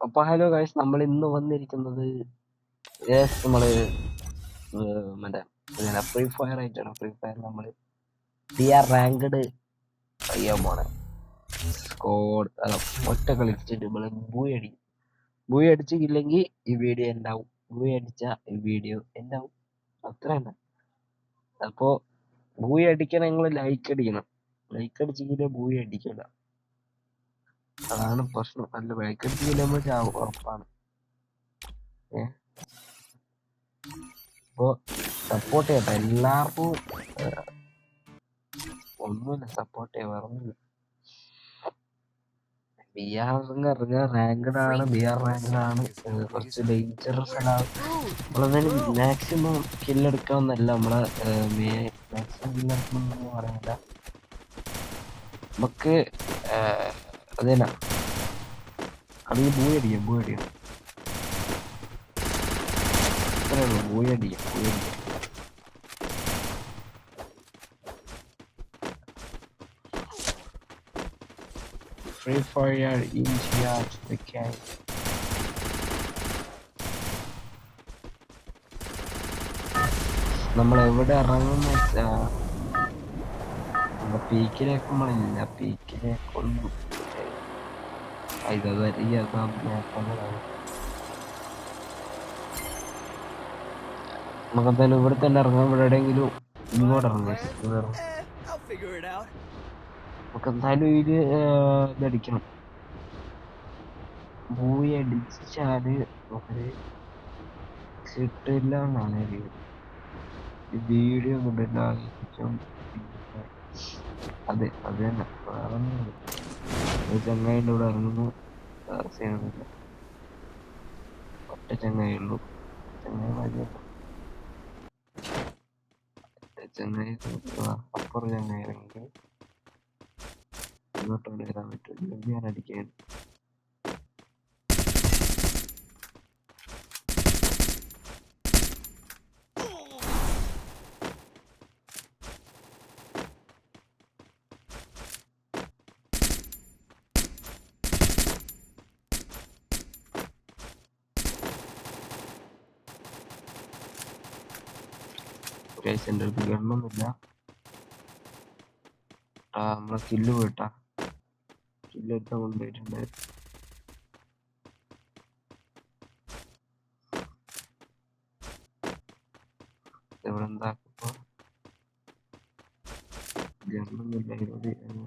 അപ്പൊ hello guys, നമ്മൾ ഇന്ന് വന്നിരിക്കുന്നത് നമ്മള് മറ്റേ ഫ്രീ ഫയർ ആയിട്ടാണ്. ഫ്രീ ഫയർ നമ്മള് റാങ്ക്ഡ് ചെയ്യാൻ പോണേ. സ്കോഡ് ഒറ്റ കളിച്ചിട്ട് നമ്മള് ബൂയി അടിച്ചില്ലെങ്കിൽ ഈ വീഡിയോ ഉണ്ടാവും. ബൂയി അടിച്ച ഈ വീഡിയോ ഉണ്ടാവും. അത്ര തന്നെ. അപ്പോ ബൂയി അടിക്കണം, നിങ്ങൾ ലൈക്ക് അടിക്കണം. ലൈക്ക് അടിച്ചെങ്കിലേ ബൂയി അടിക്കില്ല. അതാണ് പ്രശ്നം. അല്ല, ലൈക്ക് അടിച്ചില്ല നമ്മൾ ചാവും, ഉറപ്പാണ്. അപ്പൊ സപ്പോർട്ട് ചെയ്യട്ടെ എല്ലാവർക്കും. ഒന്നുമില്ല, സപ്പോർട്ട് ചെയ്യാൻ വേറൊന്നുമില്ല. ഇറങ്ങുക റാങ്ക്ഡ് ആണ്. റാങ്ക്ഡ് ആണ്. കുറച്ച് ഡേഞ്ചറസ് ആണ്. നമ്മളെന്തായാലും മാക്സിമം കില്ലെടുക്കാമെന്നല്ല നമ്മളെ മാക്സിമം കില്ലെടുക്കണമെന്ന് പറയുന്നില്ല. നമുക്ക് അതല്ല കളി ബൂയി അടിക്കാം. അത്രേ ഉള്ളൂ. ബൂയി അടിക്കാം. Free Fire India to the game. നമ്മൾ എവിടെ ഇറങ്ങുന്ന വെച്ചാ നമ്മുടെ പീക്കിലേക്ക് നമ്മളില്ല. പീക്കിലേക്കൊന്നും നമുക്കെന്തായാലും ഇവിടെ തന്നെ ഇറങ്ങാം. ഇവിടെ എവിടെയെങ്കിലും ഇങ്ങോട്ട് ഇറങ്ങാം. നമുക്കെന്തായാലും ഇതടിക്കണം. ബൂയി അടിച്ചാല് നമുക്കൊരു കിട്ടില്ല എന്നാണ് വീഡിയോ കൊണ്ടില്ല. അതെ, അത് തന്നെ. വേറെ ചങ്ങായിൻ്റെ ഇവിടെ ഇറങ്ങുന്നു. ചെയ്യുന്നില്ല. ഒറ്റ ചങ്ങായുള്ളൂ. ചങ്ങായി അപ്പുറം ചങ്ങായി ഇറങ്ങി ഇങ്ങോട്ടോട് വരാൻ പറ്റില്ല. ഞാൻ അടിക്കാൻ എൻ്റെ അടുത്ത് ഗണ്ണൊന്നുമില്ല. നമ്മളെ കില്ല് പോയിട്ടാ. കില്ല് എടുത്താൽ കൊണ്ടുപോയിട്ടുണ്ട്. ഇവിടെ എന്താക്കുമ്പോ ഗണ്ണൊന്നുമില്ല.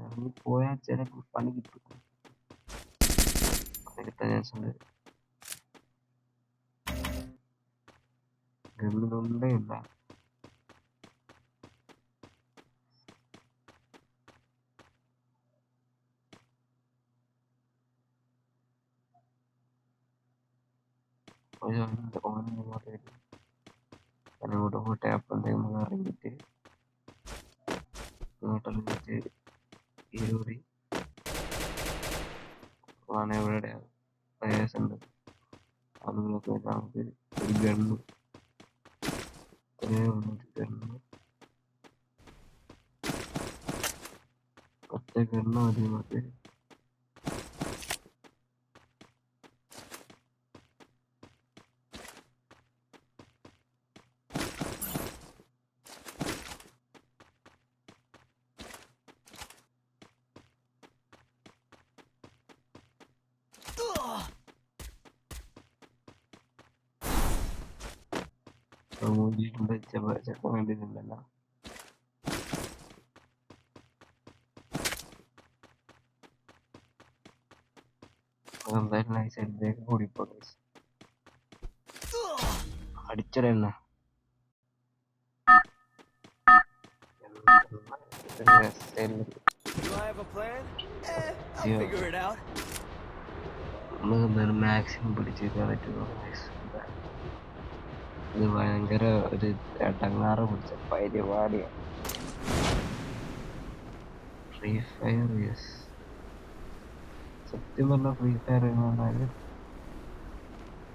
ഇറങ്ങി പോയാൽ ചില പണി കിട്ടും. പണി കിട്ടാൻ ചാൻസ് ഉണ്ട്. ഗണ്ണിലൊണ്ടേ ഇല്ല. അങ്ങോട്ട് പോട്ടെ. അപ്പം എന്തെങ്കിലും ഇറങ്ങിയിട്ട് ഇങ്ങോട്ടിറങ്ങിയിട്ട് ഇരുപടി ആണ്. എവിടെ പ്ലേയേഴ്സ് ഉണ്ട്. അതുങ്ങളൊക്കെ നമുക്ക് ഒരു ഗണ്ണ് ഒറ്റ ഗണ്ണ് മതി നമുക്ക്. മൂഞ്ചിട്ടുണ്ട്. ചെക്കൻ കണ്ടിട്ടുണ്ടല്ലോ. എന്തായാലും നൈസ് സൈഡിലേക്ക് കൂടിപ്പോ അടിച്ചടന്നെ. എന്തായാലും മാക്സിമം പിടിച്ചേക്കാൻ പറ്റുന്നു. ഇത് ഭയങ്കര ഒരു എടങ്ങാറ് പിടിച്ച പരിപാടിയാണ് ഫ്രീ ഫയർ. യെസ്, സത്യം പറഞ്ഞ ഫ്രീ ഫയർ എന്ന് പറഞ്ഞാല്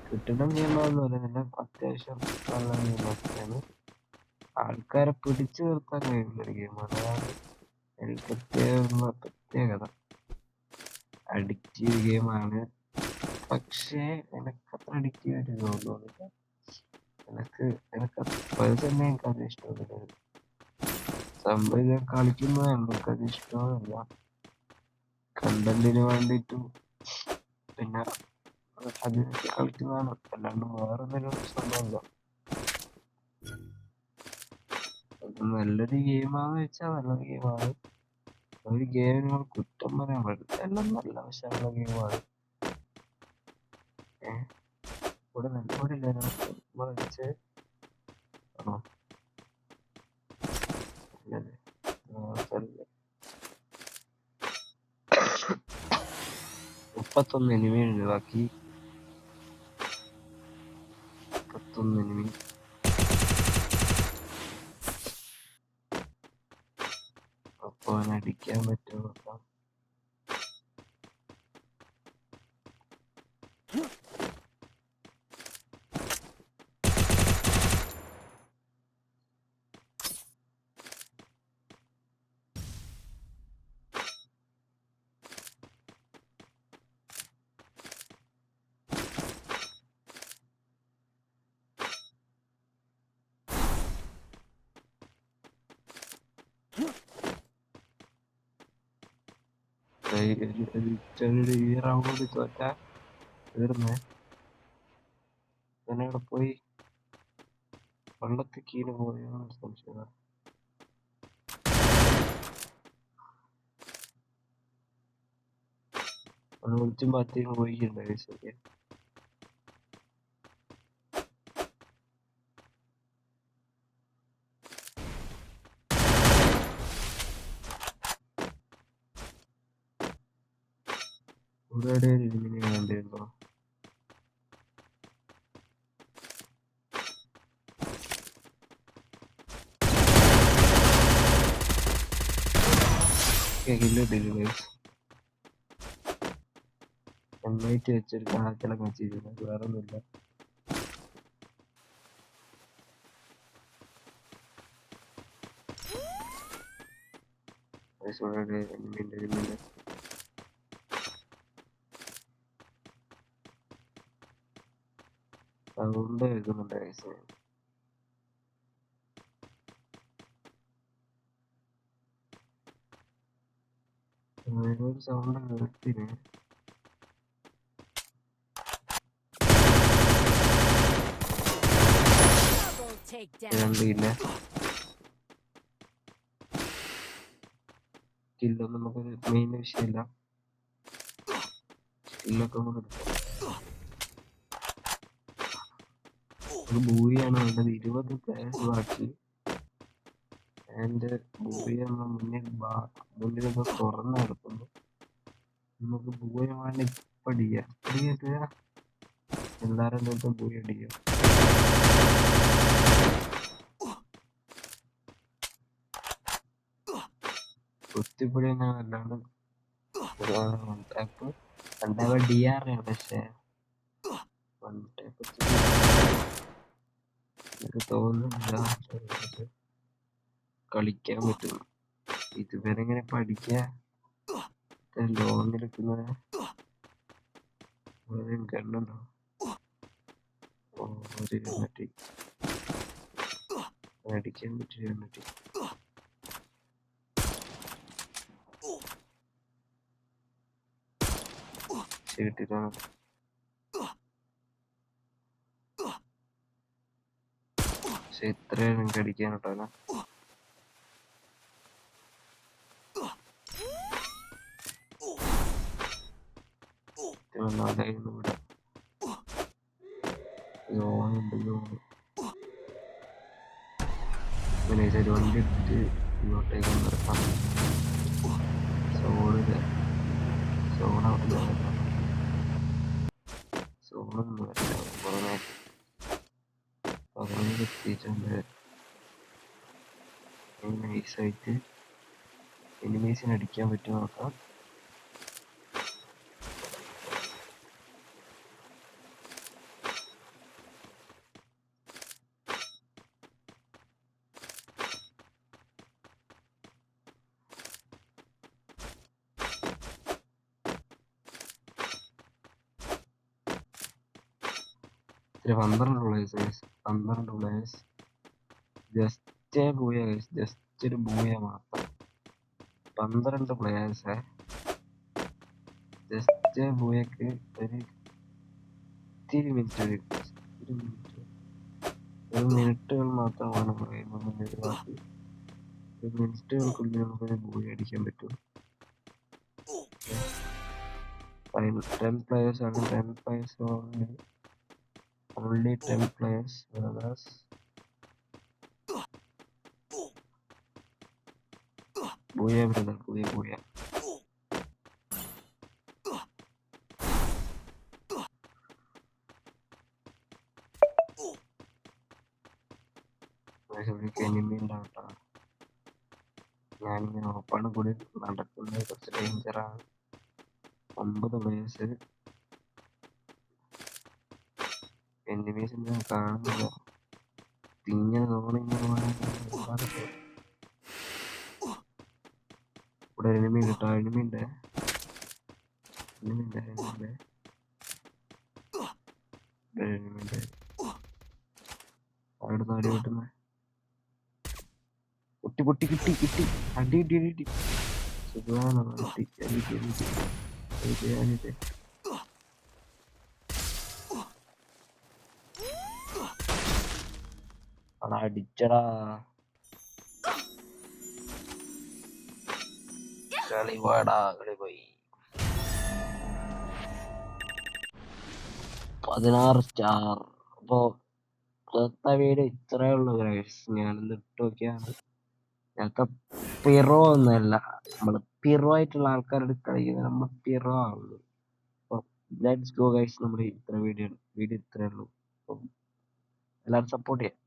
കിട്ടണം നിയമമൊന്നും പറയുന്നില്ല. അത്യാവശ്യം നല്ല നിയമൊക്കെയാണ്. ആൾക്കാരെ പിടിച്ചു നിർത്താൻ കഴിയുന്ന ഒരു ഗെയിമാണ്. അതാണ് എനിക്ക് പ്രത്യേകത. അഡിക്റ്റീവ് ഗെയിമാണ്. പക്ഷേ എനക്കത്ര അഡിക്റ്റീവ് ആയിട്ട് തോന്നുന്നില്ല. എനിക്ക് പേഴ്സണലി എനിക്കത് ഇഷ്ടമൊന്നുമില്ല. സംഭവം ഞാൻ കളിക്കുന്നത് എനിക്കത് ഇഷ്ടമല്ല. കണ്ടന്റിന് വേണ്ടിയിട്ടും പിന്നെ അത് കളിക്കുന്നതാണ്, അല്ലാണ്ട് വേറെ എന്തെങ്കിലും സംഭവമല്ല. അത് നല്ലൊരു ഗെയിമാന്ന് വെച്ചാൽ നല്ലൊരു ഗെയിമാണ്. ഒരു ഗെയിം നിങ്ങൾ കുറ്റം പറയാൻ പാടില്ല, എല്ലാം നല്ല വശമുള്ള ഗെയിമാണ്. ഇവിടെ നല്ലപോലെ മറിച്ച് ആണോ അല്ലേ? 31 എനിമിയുണ്ട്, ബാക്കി 31 എനിമി. അപ്പൊ അവനെ അടിക്കാൻ പറ്റുമോ നോക്കാം. ഈ റൗണ്ട് കൂടി തോറ്റാ തീർന്നേ. ഞാൻ ഇവിടെ പോയി വെള്ളത്തിൽ കീഴിൽ പോയോ സംശയം. അത് വിളിച്ചും പാത്തേക്കും പോയിണ്ടായി. ശരി, ഇവിടെ ഇരുമിനെ കണ്ടിരുന്നോ? നന്നായിട്ട് വെച്ചൊരു കാക്കലൊക്കെ വെച്ചിരുന്നു, വേറെ ഒന്നുമില്ല. സൗണ്ട് കേൾക്കുന്നുണ്ട് ഗൈസ്. ഒരു സൗണ്ട് കേട്ടിന്. രണ്ടില്ല സ്കില്ലൊന്നും നമുക്ക് മെയിൻ വിഷയമില്ല. സ്കില്ലൊക്കെ നമുക്ക് എടുക്കാം. ഒരു ബൂയാണ് വേണ്ടത്. 20 പ്ലേയേഴ്സ് ബാക്കി. ആൻഡ് ബൂയ എന്ന മുന്നിലൊക്കെ തുറന്നു കിടക്കുന്നു. നമുക്ക് ബൂയ വേണ്ട ഇപ്പൊ അടിക്കാം. എല്ലാരും തൊട്ടും ബൂയ അടിക്കാം. കുത്തിപ്പൊടി തന്നെ, അല്ലാണ്ട് ടാപ്പ് രണ്ടാമത് DR ആണ്. പക്ഷേ എനിക്ക് തോന്നുന്നില്ല കളിക്കാൻ പറ്റും. ഇതുവരെ ഇങ്ങനെ പഠിക്കാൻ ലോങ്ങിലെത്തുന്നത് കണ്ണുണ്ടോ? ഒരു യൂണിറ്റി അടിക്കാൻ പറ്റിയ യൂണിറ്റി. കിട്ടിയിട്ടാണ്. പക്ഷെ ഇത്രയാണ് എനിക്ക് അടിക്കാൻ കേട്ടോ. നാലായിരുന്നു ഇവിടെ. ലോണുണ്ട്, ലോണ്. പിന്നെ ഒരു വണ്ടി എടുത്തിട്ട് ഇങ്ങോട്ടേക്ക് നിർത്താം. സോണില്ല, സോണൊന്നും വരില്ല. പുറമെ എത്തിയിട്ടുണ്ട്. നൈസായിട്ട് എനിമീസിന് അടിക്കാൻ പറ്റുമോ നോക്കാം. ഇത്ര 12 players guys, 12 players. Just Booyah guys, just ഒരു ബൂയ മാത്രം. 12 പ്ലേയേഴ്സേ, ജസ്റ്റ് ബൂയക്ക് ഒരു ഇത്തിരി മിനിറ്റ്, ഒരു മിനിറ്റുകൾ മാത്രമാണ് പറയുന്നത്. ബാക്കി ഒരു മിനിറ്റുകൾക്കുള്ളിൽ നമുക്കൊരു ബൂയ അടിക്കാൻ പറ്റും. 10 players ആണ്, 10 players only 10 players. Booyah brother, booyah. Enemy ഉണ്ടാവട്ടോ, ഞാനിങ്ങനെ ഓപ്പാണ് കൂടി നടക്കുന്നത്, കുറച്ച് ഡേഞ്ചറാണ്. 9 പ്ലേയേഴ്സ്, എനിമീസ് ഞാൻ കാണുന്നില്ല. ഇങ്ങനെ ഇവിടെ എനിമി ഉണ്ട് കേട്ടോ, എനിമിണ്ട്. അവിടെ നാടി കിട്ടുന്ന പൊട്ടി കിട്ടി അടി സുഖമാണ്. അവിടെ അടിച്ചടാ, കളി പോയി. 16 സ്റ്റാർ. അപ്പോ ഇന്നത്തെ വീഡിയോ ഇത്രേ ഉള്ളൂ ഗൈസ്. ഞാനൊന്ന് ഇട്ട് നോക്കിയാണ്. ഞങ്ങൾക്ക് പിറോ ഒന്നുമല്ല, നമ്മള് പിറോ ആയിട്ടുള്ള ആൾക്കാരോട് കളിക്കുന്നത്, നമ്മൾ പിറോ ആവുള്ളൂ. അപ്പൊ ലെറ്റ്സ് ഗോ ഗൈസ്. നമ്മുടെ ഇത്ര വീഡിയോ ഇത്രേ ഉള്ളൂ. അപ്പം എല്ലാവരും സപ്പോർട്ട് ചെയ്യാം.